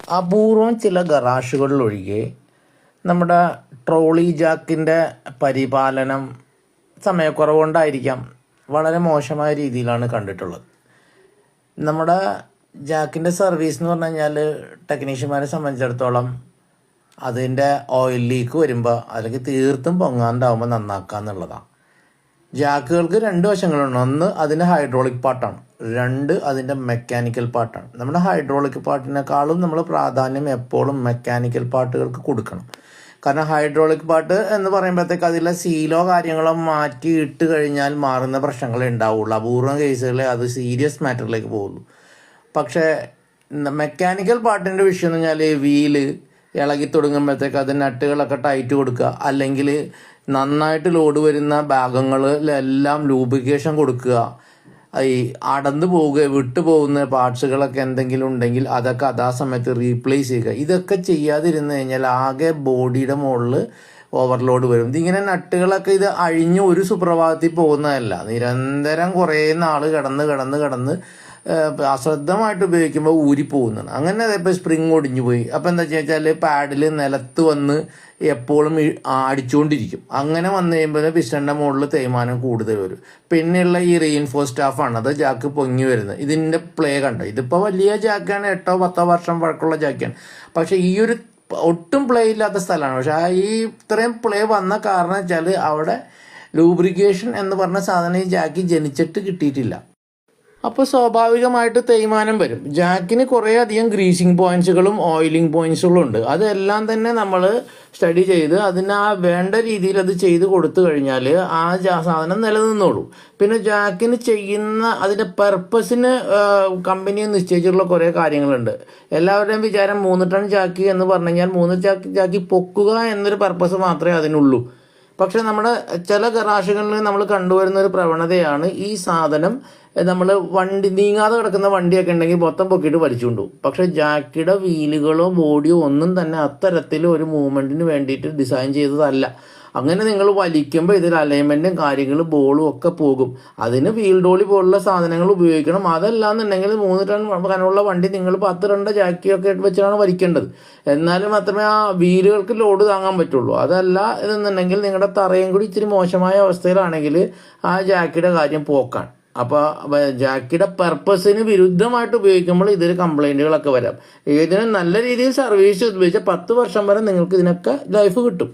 അപൂർവം ചില ഗറാഷുകളിലൊഴികെ നമ്മുടെ ട്രോളി ജാക്കിൻ്റെ പരിപാലനം സമയക്കുറവുകൊണ്ടായിരിക്കാം വളരെ മോശമായ രീതിയിലാണ് കണ്ടിട്ടുള്ളത്. നമ്മുടെ ജാക്കിൻ്റെ സർവീസ് എന്ന് പറഞ്ഞു കഴിഞ്ഞാൽ ടെക്നീഷ്യന്മാരെ സംബന്ധിച്ചിടത്തോളം അതിൻ്റെ ഓയിൽ ലീക്ക് വരുമ്പോൾ അല്ലെങ്കിൽ തീർത്തും പൊങ്ങാണ്ടാവുമ്പോൾ നന്നാക്കുക എന്നുള്ളതാണ്. ജാക്കുകൾക്ക് രണ്ട് വശങ്ങളുണ്ട്. ഒന്ന് അതിൻ്റെ ഹൈഡ്രോളിക് പാർട്ടാണ്, രണ്ട് അതിൻ്റെ മെക്കാനിക്കൽ പാർട്ടാണ്. നമ്മുടെ ഹൈഡ്രോളിക് പാർട്ടിനേക്കാളും നമ്മൾ പ്രാധാന്യം എപ്പോഴും മെക്കാനിക്കൽ പാർട്ടുകൾക്ക് കൊടുക്കണം. കാരണം ഹൈഡ്രോളിക് പാർട്ട് എന്ന് പറയുമ്പോഴത്തേക്ക് അതിലെ സീലോ കാര്യങ്ങളോ മാറ്റി ഇട്ട് കഴിഞ്ഞാൽ മാറുന്ന പ്രശ്നങ്ങളേ ഉണ്ടാവുള്ളൂ. അപൂർവം കേസുകളിൽ അത് സീരിയസ് മാറ്ററിലേക്ക് പോകുള്ളൂ. പക്ഷേ മെക്കാനിക്കൽ പാർട്ടിൻ്റെ വിഷയം എന്ന് പറഞ്ഞാൽ വീല് ഇളകി തുടങ്ങുമ്പോഴത്തേക്ക് അത് നട്ടുകളൊക്കെ ടൈറ്റ് കൊടുക്കുക, അല്ലെങ്കിൽ നന്നായിട്ട് ലോഡ് വരുന്ന ഭാഗങ്ങളിലെല്ലാം ലൂബ്രിക്കേഷൻ കൊടുക്കുക, ഈ അടന്നു പോവുക വിട്ടു പോകുന്ന പാർട്സുകളൊക്കെ എന്തെങ്കിലും ഉണ്ടെങ്കിൽ അതൊക്കെ അതാ സമയത്ത് റീപ്ലേസ് ചെയ്യുക. ഇതൊക്കെ ചെയ്യാതിരുന്നു കഴിഞ്ഞാൽ ആകെ ബോഡിയുടെ മുകളിൽ ഓവർലോഡ് വരും. ഇതിങ്ങനെ നട്ടുകളൊക്കെ ഇത് അഴിഞ്ഞ് ഒരു സുപ്രഭാതത്തിൽ പോകുന്നതല്ല, നിരന്തരം കുറേ നാൾ കിടന്ന് അശ്രദ്ധമായിട്ട് ഉപയോഗിക്കുമ്പോൾ ഊരിപ്പോകുന്നതാണ്. അങ്ങനെ ഇപ്പോൾ സ്പ്രിങ് ഒടിഞ്ഞു പോയി. അപ്പോൾ എന്താ വെച്ചാൽ പാഡിൽ നിലത്ത് വന്ന് എപ്പോഴും അടിച്ചുകൊണ്ടിരിക്കും. അങ്ങനെ വന്നു കഴിയുമ്പോൾ പിസ്റ്റണിൻ്റെ മുകളിൽ തേയ്മാനം കൂടുതൽ വരും. പിന്നെയുള്ള ഈ റീഇൻഫോഴ്സ് സ്റ്റാഫാണ് അത് ജാക്ക് പൊങ്ങി വരുന്നത്. ഇതിൻ്റെ പ്ലേ കണ്ടോ, ഇതിപ്പോൾ വലിയ ജാക്കാണ്, 8-10 വർഷം പഴക്കമുള്ള ജാക്കാണ്. പക്ഷേ ഈ ഒരു ഒട്ടും പ്ലേ ഇല്ലാത്ത സ്ഥലമാണ്. പക്ഷെ ഈ ഇത്രയും പ്ലേ വന്ന കാരണം വെച്ചാൽ അവിടെ ലൂബ്രിക്കേഷൻ എന്ന് പറഞ്ഞ സാധനം ഈ ജാക്കി ജനിച്ചിട്ട് കിട്ടിയിട്ടില്ല. അപ്പോൾ സ്വാഭാവികമായിട്ട് തേയ്മാനം വരും. ജാക്കിന് കുറേ അധികം ഗ്രീസിങ് പോയിന്റ്സുകളും ഓയിലിംഗ് പോയിന്റ്സുകളും ഉണ്ട്. അതെല്ലാം തന്നെ നമ്മൾ സ്റ്റഡി ചെയ്ത് അതിന് ആ വേണ്ട രീതിയിൽ അത് ചെയ്ത് കൊടുത്തു കഴിഞ്ഞാൽ ആ സാധനം നിലനിന്നോളൂ. പിന്നെ ജാക്കിന് ചെയ്യുന്ന അതിൻ്റെ പർപ്പസിന് കമ്പനി നിശ്ചയിച്ചിട്ടുള്ള കുറേ കാര്യങ്ങളുണ്ട്. എല്ലാവരുടെയും വിചാരം 3 ടൺ ജാക്കി എന്ന് പറഞ്ഞു കഴിഞ്ഞാൽ 3 ജാക്കി പൊക്കുക എന്നൊരു പർപ്പസ് മാത്രമേ അതിനുള്ളൂ. പക്ഷെ നമ്മുടെ ചില ഗറാഷുകളിൽ നമ്മൾ കണ്ടുവരുന്ന ഒരു പ്രവണതയാണ് ഈ സാധനം നമ്മൾ വണ്ടി നീങ്ങാതെ കിടക്കുന്ന വണ്ടിയൊക്കെ ഉണ്ടെങ്കിൽ മൊത്തം പൊക്കിയിട്ട് വലിച്ചുകൊണ്ടു പോകും. പക്ഷെ ജാക്കിയുടെ വീലുകളോ ബോഡിയോ ഒന്നും തന്നെ അത്തരത്തിൽ ഒരു മൂവ്മെൻറ്റിന് വേണ്ടിയിട്ട് ഡിസൈൻ ചെയ്തതല്ല. അങ്ങനെ നിങ്ങൾ വലിക്കുമ്പോൾ ഇതിൽ അലൈൻമെൻറ്റും കാര്യങ്ങളും ബോളും ഒക്കെ പോകും. അതിന് വീൽ ഡോളി പോലുള്ള സാധനങ്ങൾ ഉപയോഗിക്കണം. അതല്ലാന്നുണ്ടെങ്കിൽ 3 ടൺ കനമുള്ള വണ്ടി നിങ്ങൾ 10 ടൺ ജാക്കിയൊക്കെ വെച്ചാണ് വലിക്കേണ്ടത്. എന്നാലും മാത്രമേ ആ വീലുകൾക്ക് ലോഡ് താങ്ങാൻ പറ്റുള്ളൂ. അതല്ല എന്നുണ്ടെങ്കിൽ നിങ്ങളുടെ തറയും കൂടി ഇച്ചിരി മോശമായ അവസ്ഥയിലാണെങ്കിൽ ആ ജാക്കിയുടെ കാര്യം പോക്കാണ്. അപ്പോൾ ജാക്കിയുടെ പർപ്പസിന് വിരുദ്ധമായിട്ട് ഉപയോഗിക്കുമ്പോൾ ഇതിൽ കംപ്ലൈൻറ്റുകളൊക്കെ വരാം. ഇതിന് നല്ല രീതിയിൽ സർവീസ് ഉപയോഗിച്ചാൽ 10 വർഷം വരെ നിങ്ങൾക്ക് ഇതിനൊക്കെ ലൈഫ് കിട്ടും.